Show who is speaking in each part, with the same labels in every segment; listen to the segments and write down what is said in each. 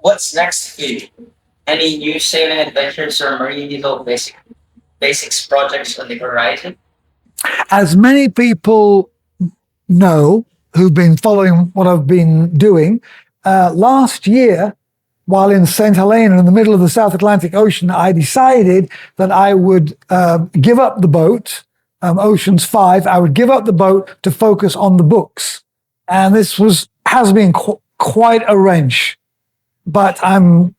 Speaker 1: What's next for you? Any new sailing adventures or marine diesel basics projects on the horizon?
Speaker 2: As many people know who've been following what I've been doing, last year, while in St. Helena in the middle of the South Atlantic Ocean, I decided that I would give up the boat, Oceans 5, I would give up the boat to focus on the books. And this has been quite a wrench, but I'm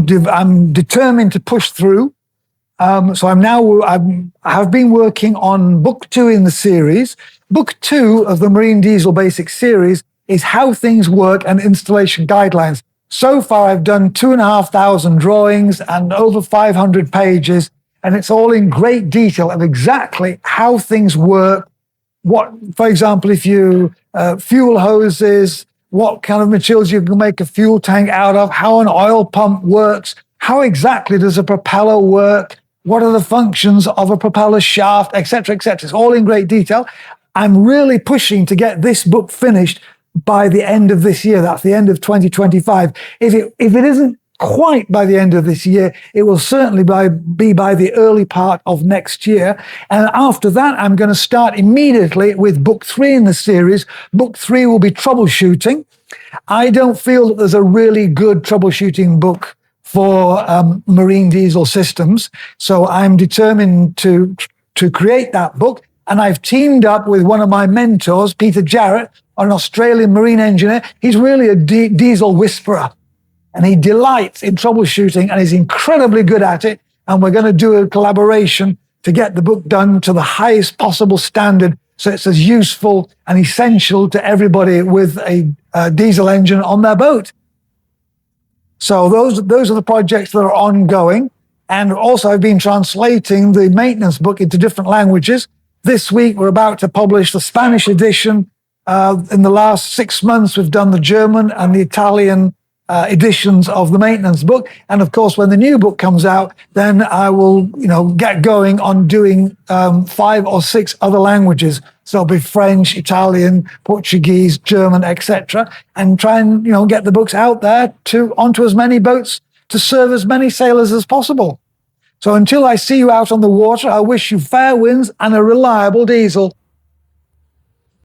Speaker 2: determined to push through. So I have been working on book 2 in the series. Book 2 of the Marine Diesel Basics series is how things work and installation guidelines. So far, I've done 2,500 drawings and over 500 pages, and it's all in great detail of exactly how things work. What, for example, if you fuel hoses, what kind of materials you can make a fuel tank out of, how an oil pump works, how exactly does a propeller work, what are the functions of a propeller shaft, etc., etc. It's all in great detail. I'm really pushing to get this book finished by the end of this year. That's the end of 2025. If it isn't quite by the end of this year, it will certainly be by the early part of next year. And after that, I'm going to start immediately with book 3 in the series. Book 3 will be Troubleshooting. I don't feel that there's a really good troubleshooting book for marine diesel systems. So I'm determined to create that book. And I've teamed up with one of my mentors, Peter Jarret, an Australian marine engineer. He's really a diesel whisperer, and he delights in troubleshooting and is incredibly good at it. And we're going to do a collaboration to get the book done to the highest possible standard, so it's as useful and essential to everybody with a diesel engine on their boat. So those are the projects that are ongoing. And also I've been translating the maintenance book into different languages. This week, we're about to publish the Spanish edition. In the last 6 months, we've done the German and the Italian editions of the maintenance book. And of course, when the new book comes out, then I will, get going on doing 5 or 6 other languages. So it'll be French, Italian, Portuguese, German, etc. And try and, get the books out there onto as many boats to serve as many sailors as possible. So until I see you out on the water, I wish you fair winds and a reliable diesel.